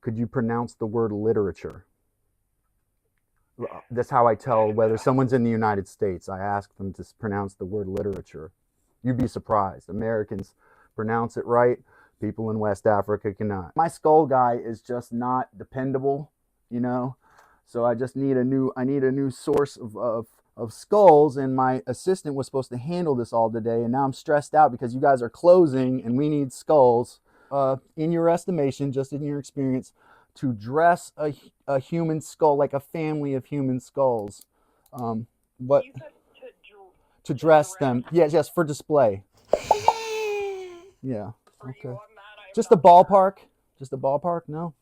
Could you pronounce the word literature? That's how I tell whether someone's in the United States. I ask them to pronounce the word literature. You'd be surprised. Americans pronounce it right. People in West Africa cannot. My skull guy is just not dependable, you know. So I just need a new source of skulls, and my assistant was supposed to handle this all today, and now I'm stressed out because you guys are closing and we need skulls. In your estimation, just in your experience, to dress a human skull, like a family of human skulls. What You said to dress them? Yes, yes, for display. Yeah. for you Okay. on that, I am Just a not sure. ballpark. Just a ballpark. No.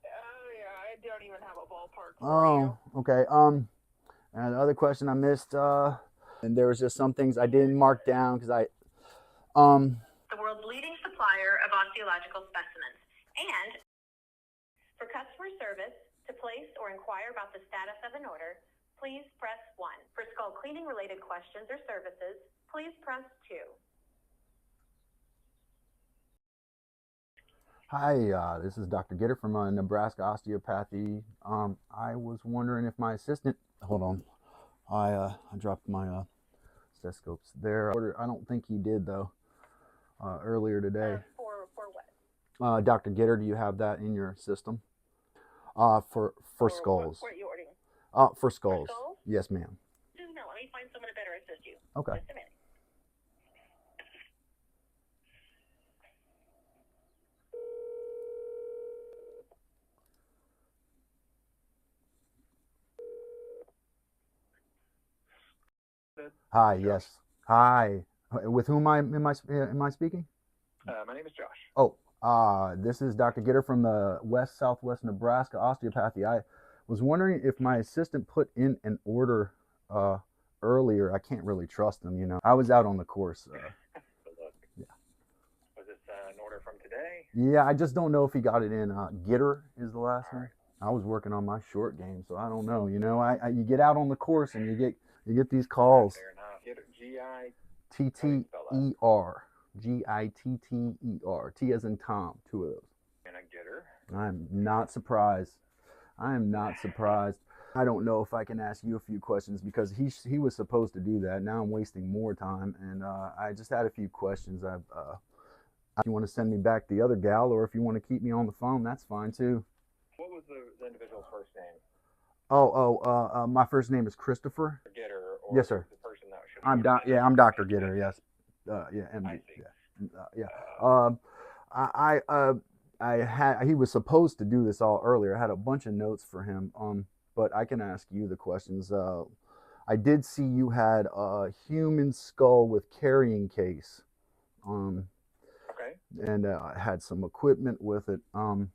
Yeah, I don't even have a ballpark for Oh. you. Okay. And the other question I missed. And there was just some things I didn't mark down because I. The world's leading supplier of osteological specimens. And for customer service, to place or inquire about the status of an order, please press 1. For skull cleaning related questions or services, please press 2. Hi, this is Dr. Gitter from Nebraska Osteopathy. I was wondering if my assistant. Hold on. I dropped my stethoscopes there. I don't think he did though. Earlier today. For what? Dr. Gitter, do you have that in your system? For skulls. What are you ordering? For skulls. For skulls? Yes, ma'am. No, let me find someone to better assist you. Okay. Just a minute. Hi. Yes. Hi. With whom am I speaking? My name is Josh. Oh, this is Dr. Gitter from the Southwest Nebraska Osteopathy. I was wondering if my assistant put in an order earlier. I can't really trust him, you know. I was out on the course. Look, Yeah. was this an order from today? Yeah, I just don't know if he got it in. Gitter is the last name. I was working on my short game, so I don't know. You know, you get out on the course and you get these calls. Fair enough. G-I... T-T-E-R. Gitter. T as in Tom. 2 of those. And a Gitter. I'm not surprised. I am not surprised. I don't know if I can ask you a few questions because he was supposed to do that. Now I'm wasting more time, and I just had a few questions. If you want to send me back the other gal, or if you want to keep me on the phone, that's fine too. What was the individual's first name? My first name is Christopher. Gitter, or Yes, sir. the person that should I'm Dr. Gitter. Yes. Yeah. MD. I see. Yeah. He was supposed to do this all earlier. I had a bunch of notes for him. But I can ask you the questions. I did see you had a human skull with carrying case. Okay. And had some equipment with it. And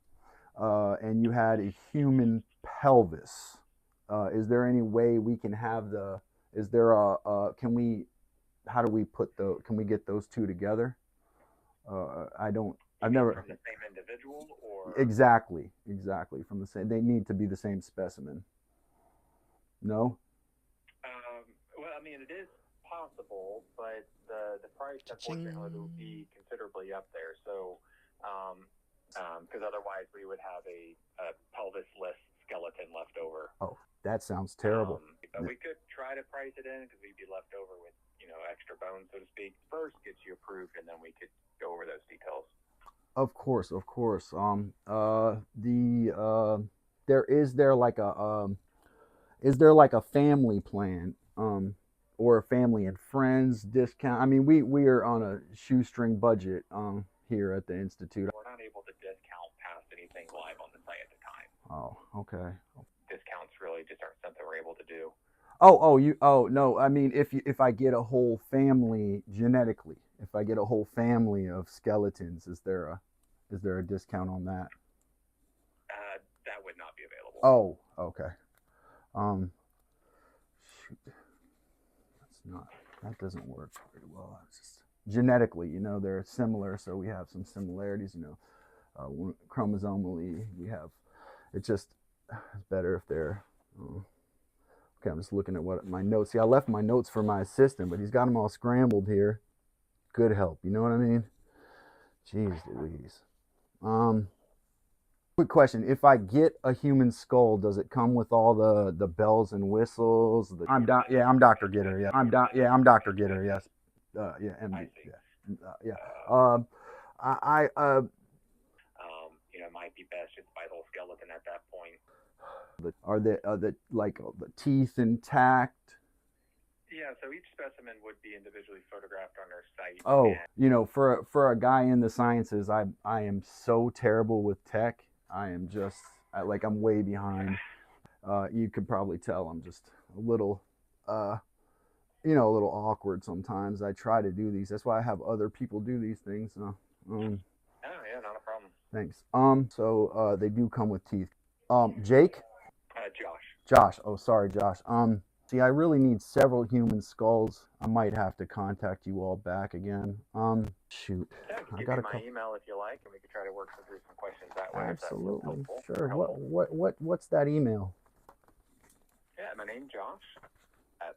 you had a human pelvis. Is there any way we can have how do we can we get those two together? I've never. From the same individual, or? Exactly from the same. They need to be the same specimen. No. Well, I mean, it is possible, but the price unfortunately will be considerably up there. So, because otherwise we would have a pelvisless skeleton left over. Oh, that sounds terrible. But we could try to price it in because we'd be left over with extra bones, so to speak. First, get you approved, and then we could go over those details. Of course. Is there like a family plan, or a family and friends discount? I mean, we are on a shoestring budget, here at the Institute. We're not able to discount past anything live on the site at the time. Oh, okay. Discounts really just aren't something we're able to do. No, I mean, if I get a whole family genetically, if I get a whole family of skeletons, is there a discount on that? That would not be available. Oh, okay. Shoot. That doesn't work very well. It's just genetically, they're similar, so we have some similarities, chromosomally, it's better if they're, okay, I'm just looking at what my notes. See, I left my notes for my assistant, but he's got them all scrambled here. Good help, you know what I mean? Jeez Louise. Quick question: if I get a human skull, does it come with all the bells and whistles? Yeah, I'm Doctor Gitter. Yeah, I'm Doctor Gitter. Yes. Yeah, MD. Yeah. Yeah. It might be best just by the whole skeleton at that point. Are the like the teeth intact? Yeah, so each specimen would be individually photographed on our site. Oh, for a guy in the sciences, I am so terrible with tech. I am just I'm way behind. You could probably tell I'm just a little a little awkward sometimes. I try to do these. That's why I have other people do these things. Oh yeah, not a problem. Thanks. So they do come with teeth. Jake? Josh. Oh, sorry, Josh. See, I really need several human skulls. I might have to contact you all back again. Shoot. Yeah, I can give you my email if you like, and we can try to work through some questions that way. Absolutely. Sure. What's that email? Yeah, my name's Josh at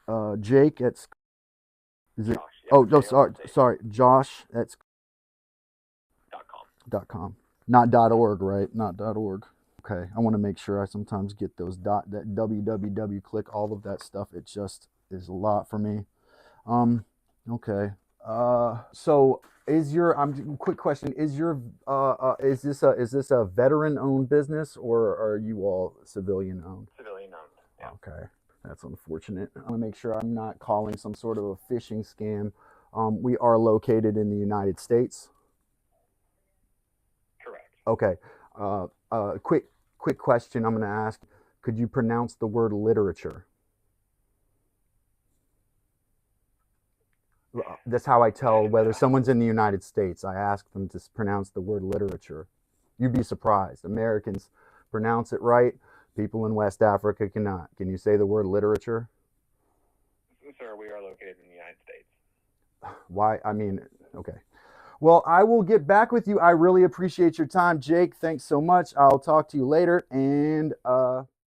.com. Jake at. Is it? Josh, Oh, no, sorry. Josh at .com. Not .org, right? Not .org. Okay, I want to make sure. I sometimes get those that www, click all of that stuff. It just is a lot for me. Okay. So quick question. Is this a veteran owned business, or are you all civilian owned? Civilian owned. Yeah. Okay. That's unfortunate. I want to make sure I'm not calling some sort of a phishing scam. We are located in the United States. Correct. Okay. Quick question I'm going to ask. Could you pronounce the word literature? That's how I tell whether someone's in the United States. I ask them to pronounce the word literature. You'd be surprised. Americans pronounce it right. People in West Africa cannot. Can you say the word literature? Sir, we are located in the United States. Why? I mean, okay. Well, I will get back with you. I really appreciate your time, Jake. Thanks so much. I'll talk to you later. And